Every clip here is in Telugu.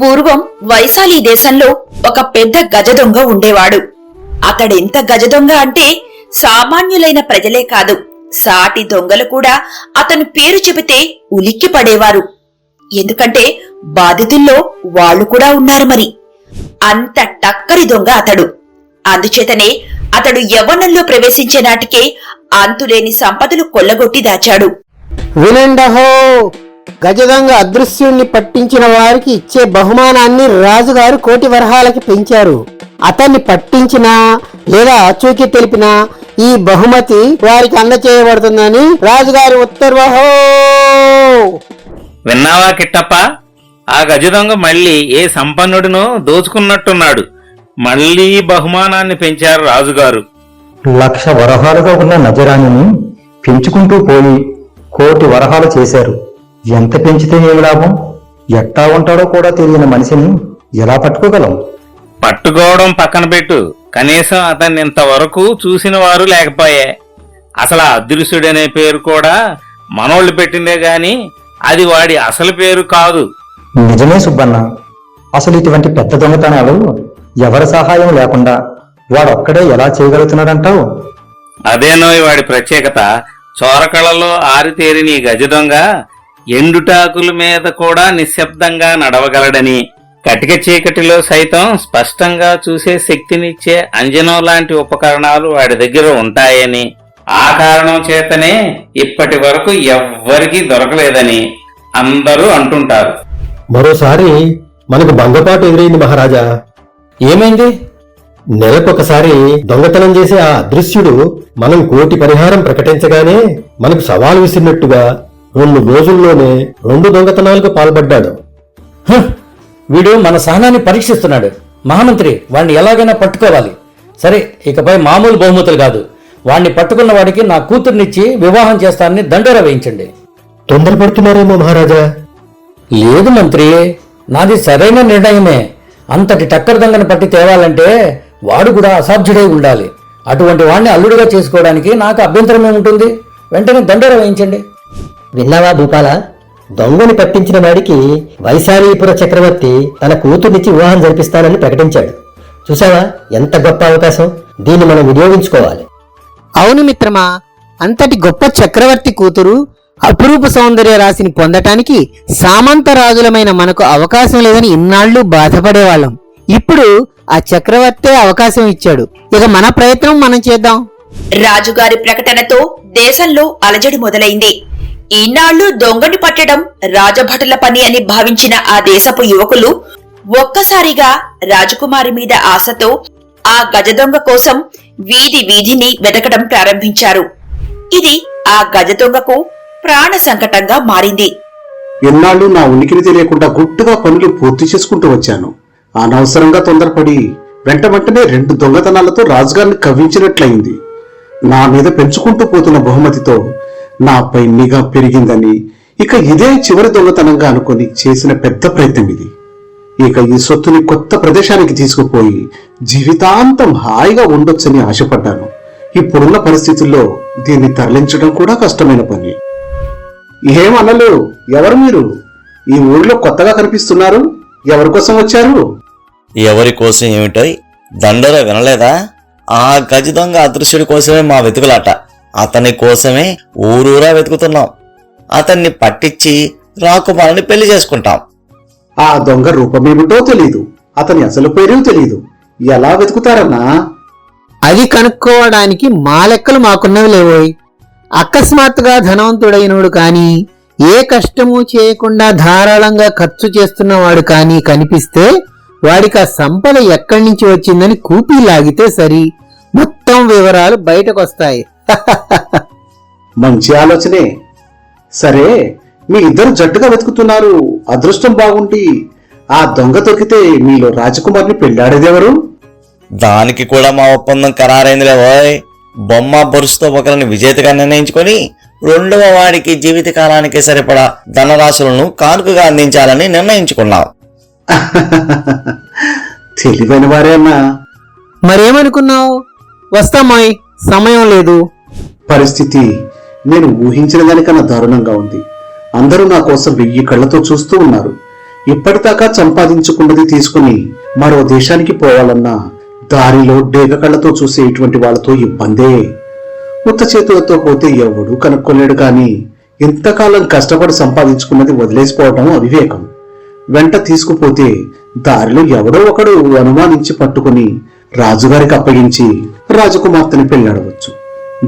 పూర్వం వైశాలి దేశంలో ఒక పెద్ద గజదొంగ ఉండేవాడు. అతడెంత గజదొంగ అంటే సామాన్యులైన ప్రజలే కాదు, సాటి దొంగలు కూడా అతని పేరు చెబితే ఉలిక్కి పడేవారు. ఎందుకంటే బాధితుల్లో వాళ్లు కూడా ఉన్నారు మరి. అంత టక్కరి దొంగ అతడు. అందుచేతనే అతడు యవ్వనంలో ప్రవేశించే నాటికే అంతులేని సంపదలు కొల్లగొట్టి దాచాడు. వినండహో, గజదొంగ అదృశ్యుణ్ణి పట్టించిన వారికి ఇచ్చే బహుమానాన్ని రాజుగారు 1 కోటి వరహాలకి పెంచారు. అతన్ని పట్టించినా లేదా ఆచూకీ తెలిపినా ఈ బహుమతి వారికి అందచేయబడుతుందని రాజుగారి ఉత్తర్వహో. విన్నావా కిట్టప్ప? ఆ గజదొంగ మళ్ళీ ఏ సంపన్నుడినో దోచుకున్నట్టున్నాడు. మళ్ళీ బహుమానాన్ని పెంచారు రాజుగారు. 1,00,000 వరహాలుగా ఉన్న నజరానిని పెంచుకుంటూ పోయి 1 కోటి వరహాలు చేశారు. ఎంత పెంచితే ఏమి లాభం? ఎట్టా ఉంటాడో కూడా తెలియని మనిషిని ఎలా పట్టుకోగలం? పట్టుకోవడం పక్కన పెట్టు, కనీసం అతన్ని ఇంతవరకు చూసిన వారు లేకపోయే. అసలు ఆ అదృశ్యుడనే పేరు కూడా మనోళ్లు పెట్టిందే గాని అది వాడి అసలు పేరు కాదు. నిజమే సుబ్బన్న, అసలు ఇటువంటి పెద్ద దొంగతనాలు ఎవరి సహాయం లేకుండా వాడొక్కడే ఎలా చేయగలుగుతున్నాడంటావు? అదేనోయ్ వాడి ప్రత్యేకత. చోరకళలో ఆరితేరిన ఈ గజదొంగ ఎండుటాకుల మీద కూడా నిశ్శబ్దంగా నడవగలడని, కటిక చీకటిలో సైతం స్పష్టంగా చూసే శక్తినిచ్చే అంజనం లాంటి ఉపకరణాలు వాడి దగ్గర ఉంటాయని, ఆ కారణం చేతనే ఇప్పటి వరకు ఎవ్వరికీ దొరకలేదని అందరూ అంటుంటారు. మరోసారి మనకు భంగపాటు ఎదురైంది మహారాజా. ఏమైంది? నెలకొకసారి దొంగతనం చేసే ఆ అదృశ్యుడు మనం 1 కోటి పరిహారం ప్రకటించగానే మనకు సవాలు విసిరినట్టుగా 2 రోజుల్లోనే 2 దొంగతనాలకు పాల్పడ్డాడు. వీడు మన సహనాన్ని పరీక్షిస్తున్నాడు. మహామంత్రి, వాణ్ణి ఎలాగైనా పట్టుకోవాలి. సరే, ఇకపై మామూలు బహుమతులు కాదు, వాణ్ణి పట్టుకున్న వాడికి నా కూతుర్నిచ్చి వివాహం చేస్తానని దండోరా వేయించండి. తొందరపడుతున్నారేమో మహారాజా. లేదు మంత్రి, నాది సరైన నిర్ణయమే. అంతటి టక్కర్ దొంగను పట్టి తేవాలంటే వాడు కూడా అసాధ్యుడై ఉండాలి. అటువంటి వాణ్ణి అల్లుడిగా చేసుకోవడానికి నాకు అభ్యంతరం ఏముంటుంది? వెంటనే దండోరా వేయించండి. విన్నావా భూపాల? దొంగని పట్టించిన వాడికి వైశాలీపుర చక్రవర్తి తన కూతుర్నిచ్చి వివాహం జరిపిస్తానని ప్రకటించాడు. చూసావా, ఎంత గొప్ప అవకాశం! దీన్ని మనం వినియోగించుకోవాలి. అవును మిత్రమా, అంతటి గొప్ప చక్రవర్తి కూతురు అపురూప సౌందర్య రాశిని పొందటానికి సామంత రాజులమైన మనకు అవకాశం లేదని ఇన్నాళ్లు బాధపడేవాళ్ళం. ఇప్పుడు ఆ చక్రవర్తే అవకాశం ఇచ్చాడు. ఇక మన ప్రయత్నం మనం చేద్దాం. రాజుగారి ప్రకటనతో దేశంలో అలజడి మొదలైంది. ఈనాళ్లు దొంగని పట్టడం రాజభటుల పని అని భావించిన ఆ దేశపు యువకులు ఒక్కసారిగా రాజకుమారి మీద ఆశతో ఆ గజదొంగ కోసం వీధి వీధిని వెతకడం ప్రారంభించారు. ఇది ఆ గజదొంగకు ప్రాణ సంకటంగా మారింది. ఎన్నాళ్ళు నా ఉనికిని తెలియకుండా గుట్టుగా పనులు పూర్తి చేసుకుంటూ వచ్చాను. అనవసరంగా తొందరపడి వెంటనే 2 దొంగతనాలతో రాజుగారిని కవ్వించినట్లయింది. నా మీద పెంచుకుంటూ పోతున్న బహుమతితో నాపై నిఘా పెరిగిందని, ఇక ఇదే చివరి దొంగతనంగా అనుకుని చేసిన పెద్ద ప్రయత్నం ఇది. ఇక ఈ సొత్తుని కొత్త ప్రదేశానికి తీసుకుపోయి జీవితాంతం హాయిగా ఉండొచ్చని ఆశపడ్డాను. ఇప్పుడున్న పరిస్థితుల్లో దీన్ని తరలించడం కూడా కష్టమైన పని. ఏమనలు, ఎవరు మీరు? ఈ ఊరిలో కొత్తగా కనిపిస్తున్నారు. ఎవరి కోసం వచ్చారు? ఎవరి కోసం ఏమిటో దండోరా వినలేదా? ఆ గజదొంగ అదృశ్యుడి కోసమే మా వెతుకులాట. అతని కోసమే ఊరూరా వెతుకుతున్నాం. అతన్ని పట్టించి రాకుమారుని పెళ్లి చేసుకుంటాం. ఆ దొంగ రూపమేమిటో తెలీదు, అతని అసలు పేరు తెలీదు. ఎలా వెతుకుతారన్నా? అది కనుక్కోవడానికి మా లెక్కలు మాకున్నవి లేవోయ్. అకస్మాత్తుగా ధనవంతుడైనోడు కానీ, ఏ కష్టము చేయకుండా ధారాళంగా ఖర్చు చేస్తున్నవాడు కానీ కనిపిస్తే వాడికి ఆ సంపద ఎక్కడి నుంచి వచ్చిందని కూపీ లాగితే సరి, మొత్తం వివరాలు బయటకొస్తాయి. మంచి ఆలోచనే. సరే, మీ ఇద్దరు జట్టుగా వెతుకుతున్నారు. అదృష్టం బాగుండి ఆ దొంగ దొరికితే మీలో రాజకుమారిని పెళ్లాడేదెవరు? దానికి కూడా మా ఒప్పందం ఖరారైందిలే ఓయ్. బొమ్మ బొరుసుతో ఒకరిని విజేతగా నిర్ణయించుకొని 2వ వాడికి జీవితకాలానికి సరిపడా ధనరాశులను కానుకగా అందించాలని నిర్ణయించుకున్నాం. తెలివైన వారే అన్నా. మరేమనుకున్నావు? వస్తామాయ్, సమయం లేదు. పరిస్థితి నేను ఊహించిన దానికన్నా దారుణంగా ఉంది. అందరూ నా కోసం 1000 కళ్లతో చూస్తూ ఉన్నారు. ఇప్పటిదాకా సంపాదించుకున్నది తీసుకుని మరో దేశానికి పోవాలన్నా దారిలో డేగ కళ్ళతో చూసే ఇటువంటి వాళ్ళతో ఇబ్బందే. ఉత్త చేతులతో పోతే ఎవడూ కనుక్కోలేడు, కానీ ఇంతకాలం కష్టపడి సంపాదించుకున్నది వదిలేసిపోవటం అవివేకం. వెంట తీసుకుపోతే దారిలో ఎవడో ఒకడు అనుమానించి పట్టుకుని రాజుగారికి అప్పగించి రాజకుమార్తెని పెళ్లాడవచ్చు.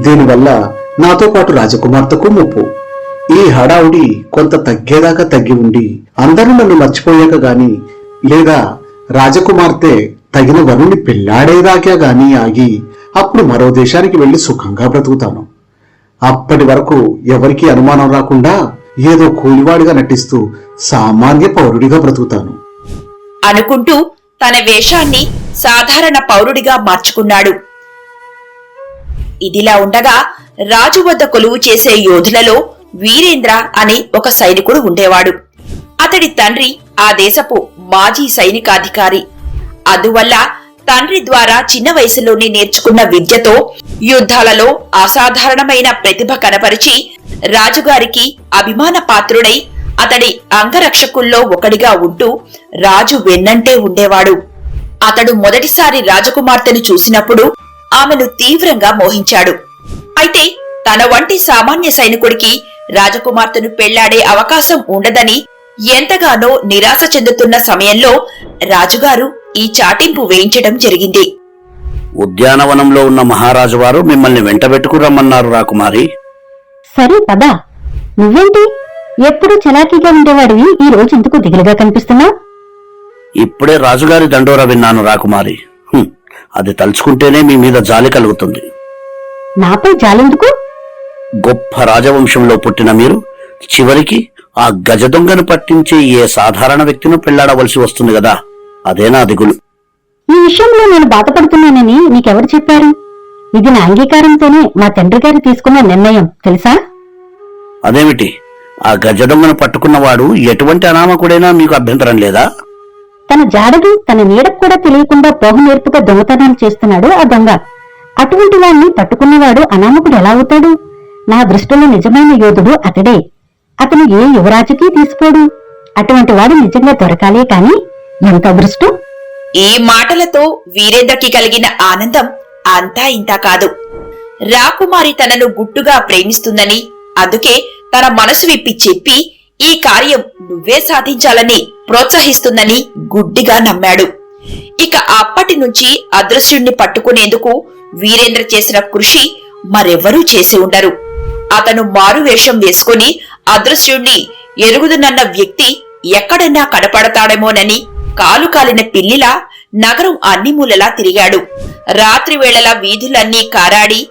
దీనివల్ల నాతో పాటు రాజకుమార్తెకు ముప్పు. ఈ హడావుడి కొంత తగ్గేదాకా తగ్గి ఉండి అందరూ నన్ను మర్చిపోయాక గాని, లేదా రాజకుమార్తె తగిన వరుణ్ణి పెళ్లాడేదాకా గాని ఆగి అప్పుడు మరో దేశానికి వెళ్లి సుఖంగా బ్రతుకుతాను. అప్పటి వరకు ఎవరికీ అనుమానం రాకుండా ఏదో కూలివాడిగా నటిస్తూ సామాన్య పౌరుడిగా బ్రతుకుతాను అనుకుంటూ తన వేషాన్ని సాధారణ పౌరుడిగా మార్చుకున్నాడు. ఇదిలా ఉండగా రాజు వద్ద కొలువు చేసే యోధులలో వీరేంద్ర అనే ఒక సైనికుడు ఉండేవాడు. అతడి తండ్రి ఆ దేశపు మాజీ సైనికాధికారి. అందువల్ల తండ్రి ద్వారా చిన్న వయసులోనే నేర్చుకున్న విద్యతో యుద్ధాలలో అసాధారణమైన ప్రతిభ కనపరిచి రాజుగారికి అభిమాన పాత్రుడై అతడి అంగరక్షకుల్లో ఒకడిగా ఉంటూ రాజు వెన్నంటే ఉండేవాడు. అతడు మొదటిసారి రాజకుమార్తెను చూసినప్పుడు ఆమెను తీవ్రంగా మోహించాడు. అయితే తన వంటి సామాన్య సైనికుడికి రాజకుమార్తెను పెళ్లాడే అవకాశం ఉండదని ఎంతగానో నిరాశ చెందుతున్న సమయంలో రాజుగారు ఈ చాటింపు వేయించడం జరిగింది. ఉద్యానవనంలో ఉన్న మహారాజు వారు మిమ్మల్ని వెంటబెట్టుకురమ్మన్నారు రాకుమారి. సరే పద. నువ్వేంటి ఎప్పుడు చలాకీగా ఉండేవాడివి ఈ రోజు ఎందుకు దిగులుగా కనిపిస్తున్నావు? ఇప్పుడే రాజుగారి దండోరా విన్నాను రాకుమారి. అది తలుచుకుంటేనే మీ మీద జాలి కలుగుతుంది. నాపై జాలెందుకు? గొప్ప రాజవంశంలో పుట్టిన మీరు చివరికి ఆ గజ దొంగను పట్టించే ఏ సాధారణ వ్యక్తిని పెళ్లాడవలసి వస్తుంది కదా, అదే నా దిగులు. ఈ విషయంలో నేను బాధపడుతున్నానని నీకెవరు చెప్పారు? ఇది నా అంగీకారంతోనే మా తండ్రి గారు తీసుకున్న నిర్ణయం తెలుసా? అదేమిటి, ఆ గజ దొంగను పట్టుకున్నవాడు ఎటువంటి అనామకుడైనా మీకు అభ్యంతరం లేదా? తన జాడకి తన నీడకు కూడా తెలియకుండా పోహనేర్పుగా దొంగతనాలు చేస్తున్నాడు ఆ దొంగ. అటువంటి వాణ్ణి పట్టుకున్నవాడు అనామకుడు ఎలా అవుతాడు? నా దృష్టిలో నిజమైన యోధుడు అతడే. అతను ఏ యువరాజుకి తీసుకోడు. అటువంటి వాడు నిజంగా దొరకాలే కాని ఎంత అదృష్టం! ఈ మాటలతో వీరేంద్రకి కలిగిన ఆనందం అంతా ఇంతా కాదు. రాకుమారి తనను గుట్టుగా ప్రేమిస్తుందని, అందుకే తన మనసు విప్పి చెప్పి ఈ కార్యం నువ్వే సాధించాలని ప్రోత్సహిస్తుందని గుడ్డిగా నమ్మాడు. ఇక అప్పటి నుంచి అదృశ్యుణ్ణి పట్టుకునేందుకు వీరేంద్ర చేసిన కృషి మరెవ్వరూ చేసి ఉండరు. అతను మారువేషం వేసుకుని అదృశ్యుణ్ణి ఎరుగుదునన్న వ్యక్తి ఎక్కడన్నా కనపడతాడేమోనని కాలు కాలిన పిల్లిలా నగరం అన్ని మూలలా తిరిగాడు. రాత్రి వేళలా వీధులన్నీ కారాడి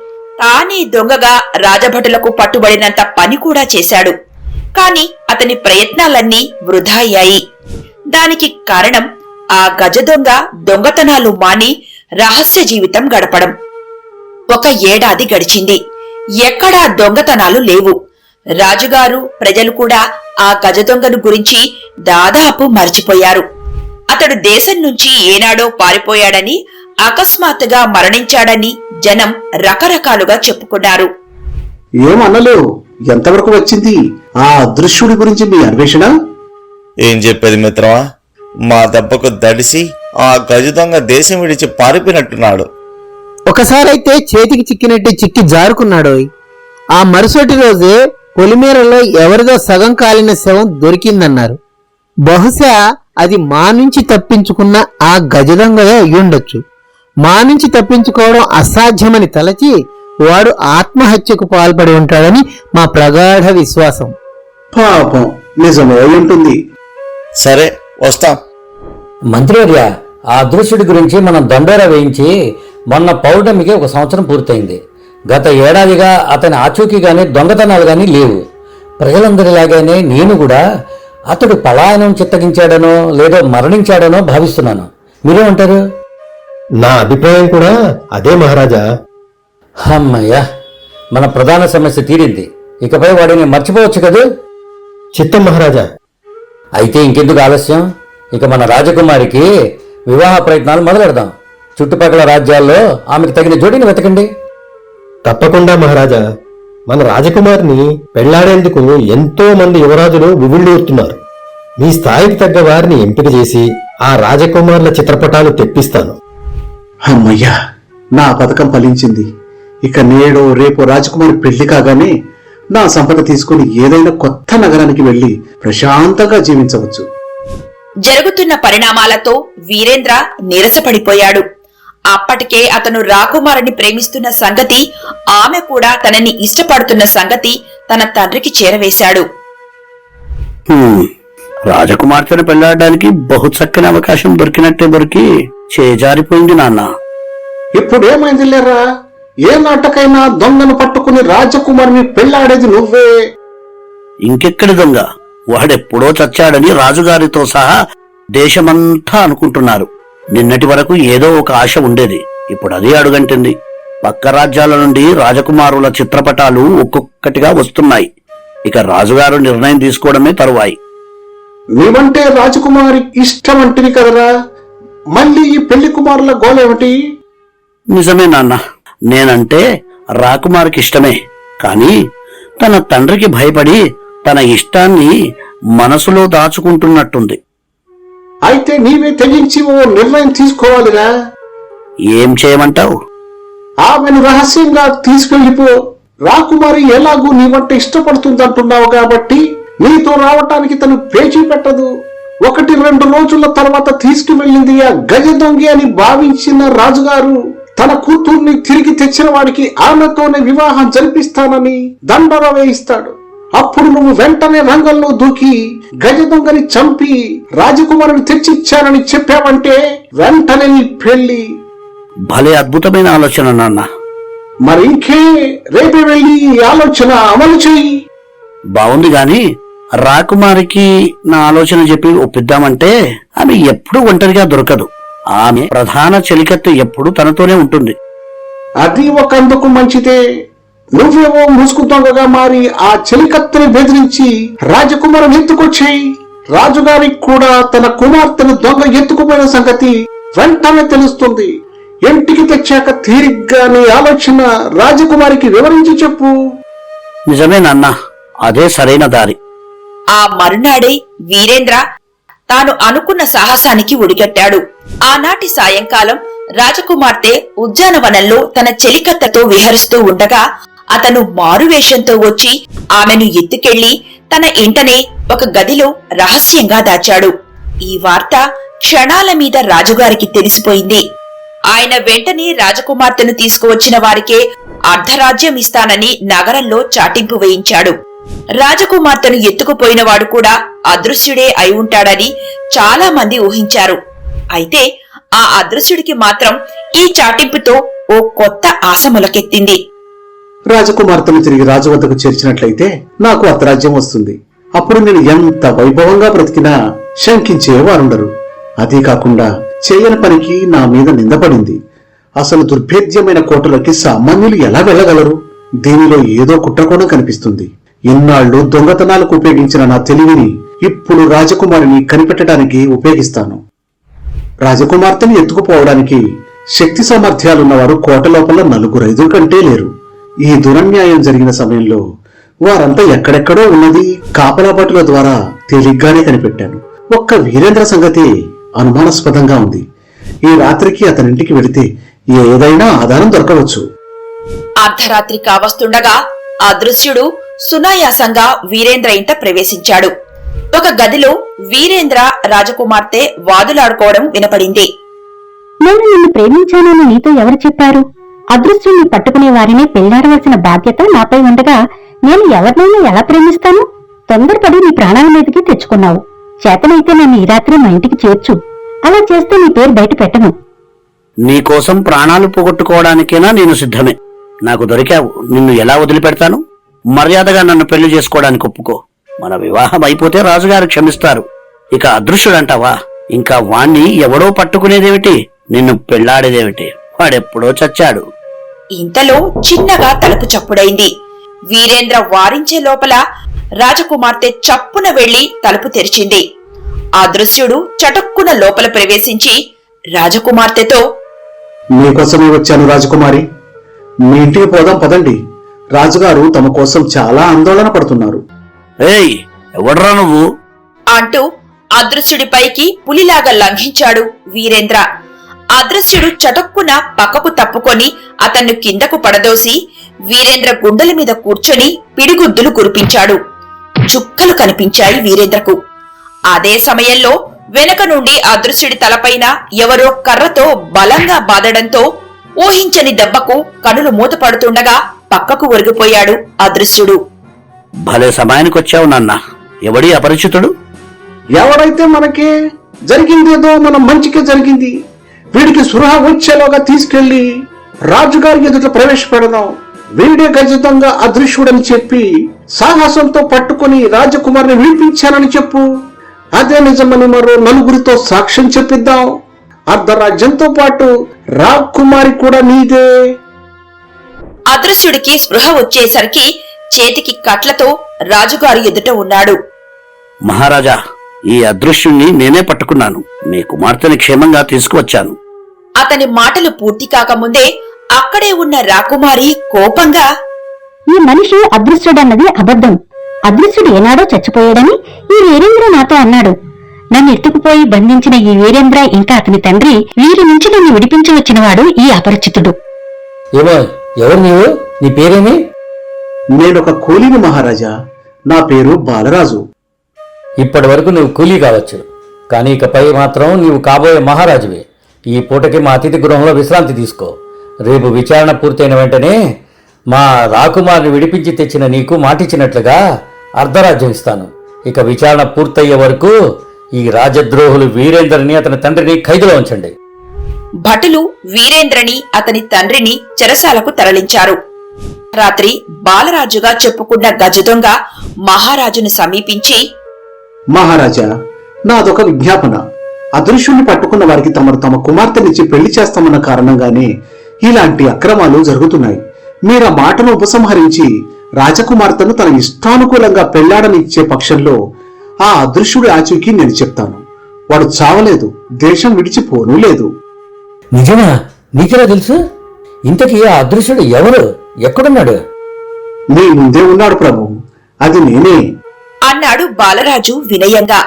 తానే దొంగగా రాజభటులకు పట్టుబడినంత పని కూడా చేశాడు. కాని అతని ప్రయత్నాలన్నీ వృధా అయ్యాయి. దానికి కారణం ఆ గజ దొంగ దొంగతనాలు మాని రహస్య జీవితం గడపడం. 1 ఏడాది గడిచింది. ఎక్కడా దొంగతనాలు లేవు. రాజుగారు ప్రజలు కూడా ఆ గజ దొంగను గురించి దాదాపు మర్చిపోయారు. అతడు దేశం నుంచి ఏనాడో పారిపోయాడని, అకస్మాత్తుగా మరణించాడని జనం రకరకాలుగా చెప్పుకున్నారు. ఏమనలేవు. ఎంతవరకు వచ్చింది ఆ అదృశ్యుడి గురించి మీ అన్వేషణ? ఏం చెప్పేది మిత్రమా, మా దెబ్బకు దడిసి ఆ గజ దొంగ దేశం విడిచి పారిపోయినట్టున్నాడు. ఒకసారైతే చేతికి చిక్కినట్టు చిక్కి జారుకున్నాడోయ్. ఆ మరుసటి రోజే పొలిమేరలో ఎవరిదో సగం కాలిన శవం దొరికిందన్నారు. బహుశా అది మా నుంచి తప్పించుకున్న ఆ గజదొంగయే అయ్యుండొచ్చు. మా నుంచి తప్పించుకోవడం అసాధ్యమని తలచి వాడు ఆత్మహత్యకు పాల్పడి ఉంటాడని మా ప్రగాఢ విశ్వాసం. పాపం, నిజమే ఉంటుంది. సరే, వస్తాం. మంత్రివర్య, ఆ అదృశ్యుడి గురించి మనం దండోరా వేయించి మొన్న పౌర్ణమికి 1 సంవత్సరం పూర్తయింది. గత ఏడాదిగా అతని ఆచూకీ గాని దొంగతనాలు గాని లేవు. ప్రజలందరిలాగానే నేను కూడా అతడు పలాయనం చిత్తగించాడనో లేదో మరణించాడనో భావిస్తున్నాను. మీరేమంటారు? నా అభిప్రాయం కూడా అదే మహారాజా. అమ్మయ్యా, మన ప్రధాన సమస్య తీరింది. ఇకపై వాడిని మర్చిపోవచ్చు కదూ? చిత్తం మహారాజా. అయితే ఇంకెందుకు ఆలస్యం, ఇక మన రాజకుమారికి వివాహ ప్రయత్నాలు మొదలెడదాం. చుట్టుపక్కల రాజ్యాల్లో ఆమెకు తగిన జోడిని వెతకండి. తప్పకుండా మహారాజా. మన రాజకుమారిని పెళ్లాడేందుకు ఎంతో మంది యువరాజులు వివుళ్ళూరుతున్నారు. మీ స్థాయికి తగ్గ వారిని ఎంపిక చేసి ఆ రాజకుమారుల చిత్రపటాలు తెప్పిస్తాను. అమ్మయ్యా, నా పథకం ఫలించింది. ఇక నేడు రేపు రాజకుమారి పెళ్లి కాగానే నా సంపద తీసుకుని ఏదైనా కొత్త నగరానికి వెళ్లి ప్రశాంతంగా జీవించవచ్చు. జరుగుతున్న పరిణామాలతో వీరేంద్ర నీరసపడిపోయాడు. అప్పటికే అతను రాకుమారుని ప్రేమిస్తున్న సంగతి, ఆమె కూడా తనని ఇష్టపడుతున్న సంగతి తన తండ్రికి చేరవేశాడు. రాజకుమార్తెను పెళ్లాడడానికి బహు చక్కని అవకాశం దొరికి చేజారిపోయింది నాన్న. ఇప్పుడేమైంది లేరా? ఏ నాటకైనా దొంగను పట్టుకుని రాజకుమారిని పెళ్లాడేది నువ్వే. ఇంకెక్కడి దొంగ? వాడెప్పుడో చచ్చాడని రాజుగారితో సహా దేశమంతా అనుకుంటున్నారు. నిన్నటి వరకు ఏదో ఒక ఆశ ఉండేది, ఇప్పుడు అదే అడుగంటింది. పక్క రాజ్యాల నుండి రాజకుమారుల చిత్రపటాలు ఒక్కొక్కటిగా వస్తున్నాయి. ఇక రాజుగారు నిర్ణయం తీసుకోవడమే తరువాయి. నీవంటే రాజకుమారి ఇష్టమంటివి కదరా, మళ్ళీ ఈ పెళ్లి కుమారుల గోలేమిటి? నిజమే నాన్న, నేనంటే రాకుమారికి ఇష్టమే. కాని తన తండ్రికి భయపడి తన ఇష్టాన్ని మనసులో దాచుకుంటున్నట్టుంది. అయితే నీవే తెగించి ఓ నిర్ణయం తీసుకోవాలిరా. ఏం చేయమంటావు? ఆమెను రహస్యంగా తీసుకెళ్లిపో. రాకుమారి ఎలాగూ నీ వంట ఇష్టపడుతుందంటున్నావు కాబట్టి నీతో రావటానికి తను పేచీ పెట్టదు. 1-2 రోజుల తర్వాత తీసుకువెళ్ళింది ఆ గజ దొంగి అని భావించిన రాజుగారు తన కూతుర్ని తిరిగి తెచ్చిన వాడికి ఆమెతోనే వివాహం జరిపిస్తానని దండర వేయిస్తాడు. అప్పుడు నువ్వు వెంటనే రంగంలో దూకి గజ దొంగని చంపి రాజకుమారుని తెచ్చిచ్చానని చెప్పావంటే వెంటనే నీ పెళ్లి. భలే అద్భుతమైన ఆలోచన నాన్న. మరి ఇంకే, రేపే వెళ్ళి ఈ ఆలోచన అమలు చెయ్యి. బావుంది గాని రాకుమారికి నా ఆలోచన చెప్పి ఒప్పిద్దామంటే ఆమె ఎప్పుడూ ఒంటరిగా దొరకదు. ఆమె ప్రధాన చెలికత్తె ఎప్పుడూ తనతోనే ఉంటుంది. అది ఒకందుకు మంచిదే. నువ్వేమో ముసుగు దొంగగా మారి ఆ చెలికత్తెని బెదిరించి రాజకుమారుని ఎత్తుకొచ్చేయి. రాజుగారికి కూడా తన కుమార్తెను దొంగ ఎత్తుకుపోయిన సంగతి వెంటనే తెలుస్తుంది. ఇంటికి తెచ్చాక తీరిగ్గా నీ ఆలోచన రాజకుమారికి వివరించి చెప్పు. నిజమే నాన్న, అదే సరైన దారి. ఆ మరునాడే వీరేంద్ర తాను అనుకున్న సాహసానికి ఒడిగట్టాడు. ఆనాటి సాయంకాలం రాజకుమార్తె ఉద్యానవనంలో తన చెలికత్తెతో విహరిస్తూ ఉండగా అతను మారువేషంతో వచ్చి ఆమెను ఎత్తుకెళ్లి తన ఇంటనే ఒక గదిలో రహస్యంగా దాచాడు. ఈ వార్త క్షణాల మీద రాజుగారికి తెలిసిపోయింది. ఆయన వెంటనే రాజకుమార్తెను తీసుకువచ్చిన వారికే అర్ధరాజ్యం ఇస్తానని నగరంలో చాటింపు వేయించాడు. రాజకుమార్తెను ఎత్తుకుపోయినవాడు కూడా అదృశ్యుడే అయి ఉంటాడని చాలా మంది ఊహించారు. అయితే ఆ అదృశ్యుడికి మాత్రం ఈ చాటింపుతో ఓ కొత్త ఆశ మొలకెత్తింది. రాజకుమార్తెను తిరిగి రాజు వద్దకు చేర్చినట్లయితే నాకు అర్ధరాజ్యం వస్తుంది. అప్పుడు నేను ఎంత వైభవంగా బ్రతికినా శంకించేవారుండరు. అదీ కాకుండా చేయని పనికి నా మీద నిందపడింది. అసలు దుర్భేద్యమైన కోటలోకి సామాన్యులు ఎలా వెళ్ళగలరు? దీనిలో ఏదో కుట్రకోణం కనిపిస్తుంది. ఇన్నాళ్లు దొంగతనాలకు ఉపయోగించిన నా తెలివిని ఇప్పుడు రాజకుమారిని కనిపెట్టడానికి ఉపయోగిస్తాను. రాజకుమార్తెను ఎత్తుకుపోవడానికి శక్తి సామర్థ్యాలున్నవారు కోట లోపల 4-5 కంటే లేరు. ఈ దురన్యాయం జరిగిన సమయంలో వారంతా ఎక్కడెక్కడో ఉన్నది కాపలాబాటుల ద్వారా తేలిగ్గానే కనిపెట్టాను. ఒక్క వీరేంద్ర సంగతి అనుమానాస్పదంగా ఉంది. ఈ రాత్రికి అతనింటికి వెళితే ఏదైనా ఆధారం దొరకవచ్చు. అర్ధరాత్రి కావస్తుండగా అదృశ్యుడు సునాయాసంగా వీరేంద్ర ఇంట ప్రవేశించాడు. ఒక గదిలో వీరేంద్ర రాజకుమార్తె వాదులాడుకోవడం వినపడింది. నేను నిన్ను ప్రేమించానని నీతో ఎవరు చెప్పారు? అదృశ్యుణ్ణి పట్టుకునే వారిని పెళ్లాడవలసిన బాధ్యత నాపై ఉండగా నేను ఎవరినైనా ఎలా ప్రేమిస్తాను? తొందరపడి నీ ప్రాణాల మీదకి తెచ్చుకున్నావు. చేతనైతే నన్ను ఈ రాత్రి మా ఇంటికి చేర్చు. అలా చేస్తే నీ పేరు బయట పెట్టను. నీకోసం ప్రాణాలు పోగొట్టుకోవడానికైనా నేను సిద్ధమే. నాకు దొరికావు, నిన్ను ఎలా వదిలిపెడతాను? మర్యాదగా నన్ను పెళ్లి చేసుకోవడానికి ఒప్పుకో. మన వివాహం అయిపోతే రాజుగారు క్షమిస్తారు. ఇక అదృశ్యుడంటావా? ఇంకా వాణ్ణి ఎవడో పట్టుకునేదేమిటి, నిన్ను పెళ్లాడేదేమిటి? వాడెప్పుడో చచ్చాడు. ఇంతలో చిన్నగా తలుపు చప్పుడైంది. వీరేంద్ర వారించే లోపల రాజకుమార్తె చప్పున వెళ్లి తలుపు తెరిచింది. అదృశ్యుడు చటుక్కున లోపల ప్రవేశించి రాజకుమార్తెతో, మీకోసమే వచ్చాను రాజకుమారి. మీ ఇంటికి పోదాం పదండి. రాజుగారు తమ కోసం చాలా ఆందోళన పడుతున్నారు. ఏయ్, ఎవడ్రా నువ్వు? అంటూ అదృశ్యుడిపైకి పులిలాగా లంఘించాడు వీరేంద్ర. అదృశ్యుడు చటుక్కున పక్కకు తప్పుకొని అతన్ను కిందకు పడదోసి వీరేంద్ర గుండెల మీద కూర్చొని పిడిగుద్దులు కురిపించాడు. చుక్కలు కనిపించాయి వీరేంద్రకు. అదే సమయంలో వెనక నుండి అదృశ్యుడి తలపైన ఎవరో కర్రతో బలంగా బాదడంతో ఊహించని దెబ్బకు కనులు మూతపడుతుండగా పక్కకు ఒరిగిపోయాడు అదృశ్యుడు. భలే సమయానికొచ్చావు నాన్న. ఎవడి అపరిచితుడు? ఎవరైతే మనకి జరిగిందేదో మన మంచిగా జరిగింది, వీడికి సురహ వచ్చేలోగా తీసుకెళ్లి రాజుగారి ఎదుట ప్రవేశపెడదాం. వీడే ఖచ్చితంగా అదృశ్యుడని చెప్పి సాహసంతో పట్టుకుని రాజకుమారిని విడిపించానని చెప్పు. అదే నిజమని మరో నలుగురితో సాక్ష్యం చెప్పిద్దాం. అర్ధరాజ్యంతో పాటు రాకుమారి కూడా నీదే. అదృశ్యుడికి స్పృహ వచ్చేసరికి చేతికి కట్లతో రాజుగారి ఎదుట ఉన్నాడు. మహారాజా, ఈ అదృశ్యుణ్ణి నేనే పట్టుకున్నాను. మీ కుమార్తెని క్షేమంగా తీసుకువచ్చాను. అతని మాటలు పూర్తి కాకముందే అక్కడే ఉన్న రాకుమారి కోపంగా, ఈ మనిషి అదృశ్యుడన్నది అబద్ధం. అదృశ్యుడు ఏనాడో చచ్చిపోయాడని ఈ వీరేంద్ర నాతో అన్నాడు. నన్ను ఎత్తుకుపోయి బంధించిన ఈ వీరేంద్ర ఇంకా అతని తండ్రి, వీరి నుంచి నన్ను విడిపించి వచ్చినవాడు ఈ అపరిచితుడు. ఏమో, ఎవరు నీవు? నీ పేరేమి? నేనొక కూలిని మహారాజా. నా పేరు బాలరాజు. ఇప్పటి వరకు నువ్వు కూలీ కావచ్చు, కానీ ఇకపై మాత్రం నీవు కాబోయే మహారాజువే. ఈ పూటకి మా అతిథి గృహంలో విశ్రాంతి తీసుకో. రేపు విచారణ పూర్తయిన వెంటనే మా రాకుమారిని విడిపించి తెచ్చిన నీకు మాటిచ్చినట్లుగా అర్ధరాజ్యం ఇస్తాను. ఇక విచారణ పూర్తయ్యే వరకు ఈ రాజద్రోహులు వీరేంద్రని అతని తండ్రిని ఖైదులో ఉంచండి. భటులు వీరేంద్రని అతని తండ్రిని చెరసాలకు తరలించారు. రాత్రి బాలరాజుగా చెప్పుకున్న గజదొంగ మహారాజును సమీపించి, మహారాజా, నాదొక విజ్ఞాపన. అదృశ్యుణ్ణి పట్టుకున్న వారికి తమ కుమార్తెనిచ్చి పెళ్లి చేస్తామన్న కారణంగానే ఇలాంటి అక్రమాలు జరుగుతున్నాయి. మీరా మాటను ఉపసంహరించి రాజకుమార్తెను తన ఇష్టానుకూలంగా పెళ్లాడనిచ్చే పక్షంలో ఆ అదృశ్యుడి ఆచూకీ నేను చెప్తాను. వాడు చావలేదు, దేశం విడిచిపోనూ లేదు. నిజమా? నీకెలా తెలుసు? ఇంతకీ ఆ అదృశ్యుడు ఎవరు? ఎక్కడున్నాడు? మీ ముందే ఉన్నాడు ప్రభు. అది నేనే అన్నాడు బాలరాజు వినయంగా.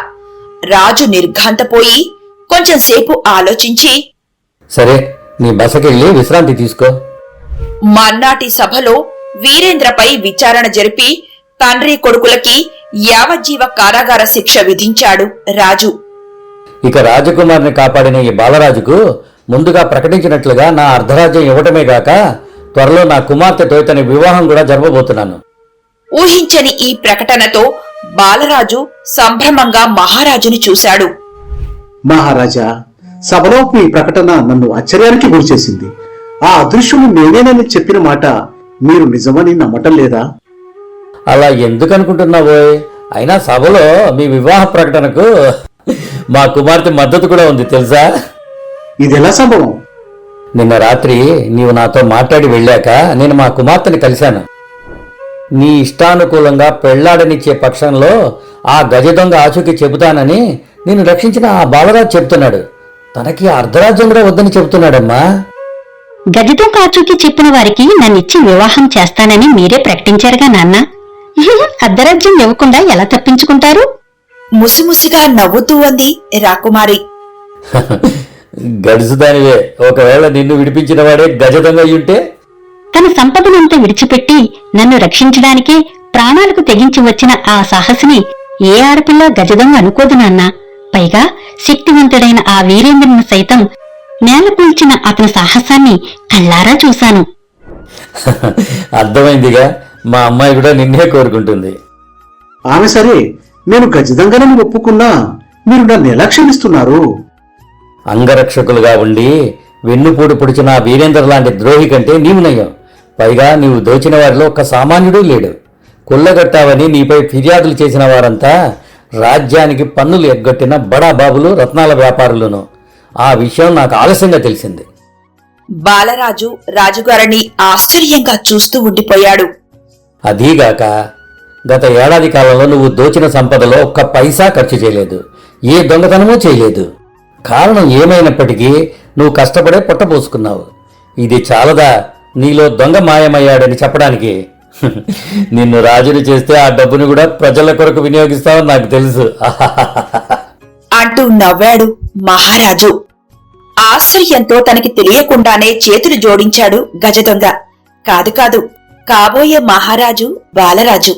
రాజు నిర్ఘాంతపోయి కొంచెం సేపు ఆలోచించి, సరే, నీ బసకెళ్ళి విశ్రాంతి తీసుకో. మర్నాటి సభలో వీరేంద్రపై విచారణ జరిపి తండ్రి కొడుకులకి యావజ్జీవ కారాగార శిక్ష విధించాడు రాజు. ఇక రాజకుమారిని కాపాడిన ఈ బాలరాజుకు ముందుగా ప్రకటించినట్లుగా నా అర్ధరాజ్యం ఇవ్వటమే గాక త్వరలో నా కుమార్తెతో ఇతని వివాహం కూడా జరపబోతున్నాను. ఊహించని ఈ ప్రకటనతో బాలరాజు సంభ్రమంగా మహారాజుని చూశాడు. మహారాజా, సభలో మీ ప్రకటన నన్ను ఆశ్చర్యానికి గురిచేసింది. ఆ అదృశ్యుడు నేనేనని చెప్పిన మాట మీరు నిజమని నమ్మటం లేదా? అలా ఎందుకు అనుకుంటున్నావోయ్? అయినా సభలో మీ వివాహ ప్రకటనకు మా కుమార్తె మద్దతు కూడా ఉంది తెలుసా? ఇదెలా సంభవం? నిన్న రాత్రి నీవు నాతో మాట్లాడి వెళ్ళాక నేను మా కుమార్తెని కలిశాను. నీ ఇష్టానుకూలంగా పెళ్లాడనిచ్చే పక్షంలో ఆ గజ దొంగ ఆచూకీ చెబుతానని నేను రక్షించిన ఆ బాలరాజు చెప్తున్నాడు. తనకి అర్ధరాజ్యం కూడా వద్దని చెబుతున్నాడమ్మా. గజతో కాచూకి చెప్పిన వారికి నన్నిచ్చి వివాహం చేస్తానని మీరే ప్రకటించారుగా నాన్న. అర్ధరాజ్యం ఇవ్వకుండా ఎలా తప్పించుకుంటారు? ముసిముసిగా నవ్వుతూ అంది రాకుమారి. గడుసుదానివే, ఒకవేళ నిన్ను విడిపించిన వాడే గజ దొంగ అయ్యుంటే? తన సంపదనంతా విడిచిపెట్టి నన్ను రక్షించడానికి ప్రాణాలకు తెగించి వచ్చిన ఆ సాహసిని ఏ ఆడపిల్ల గజదొంగ అనుకోదు నాన్న. పైగా శక్తివంతుడైన ఆ వీరేంద్రుని సైతం నేల పీల్చిన అతని సాహసాన్ని కళ్ళారా చూశాను. అర్థమైందిగా, మా అమ్మాయి కూడా నిన్నే కోరుకుంటుంది. ఆమె సరే, నేను ఖచ్చితంగానే ఒప్పుకున్నా మీరు నన్ను ఎలా క్షమిస్తున్నారు? అంగరక్షకులుగా ఉండి వెన్నుపూడి పొడిచిన ఆ వీరేంద్ర లాంటి ద్రోహి కంటే నీవు నయ్యం. పైగా నీవు దోచిన వారిలో ఒక్క సామాన్యుడూ లేడు. కొల్లగట్టావని నీపై ఫిర్యాదులు చేసిన వారంతా రాజ్యానికి పన్నులు ఎగ్గొట్టిన బడా బాబులు, రత్నాల వ్యాపారులను. ఆ విషయం నాకు ఆలస్యంగా తెలిసింది. బాలరాజు రాజుగారిని ఆశ్చర్యంగా చూస్తూ ఉండిపోయాడు. అదీగాక గత ఏడాది కాలంలో నువ్వు దోచిన సంపదలో ఒక్క పైసా ఖర్చు చేయలేదు, ఏ దొంగతనమూ చేయలేదు. కారణం ఏమైనప్పటికీ నువ్వు కష్టపడే పొట్టపోసుకున్నావు. ఇది చాలదా నీలో దొంగ మాయమయ్యాడని చెప్పడానికి? నిన్ను రాజుని చేస్తే ఆ డబ్బుని కూడా ప్రజల కొరకు వినియోగిస్తావని నాకు తెలుసు. నవ్వాడు మహారాజు. ఆశ్చర్యంతో తనకి తెలియకుండానే చేతులు జోడించాడు గజదొంగ. కాదు కాబోయే మహారాజు బాలరాజు.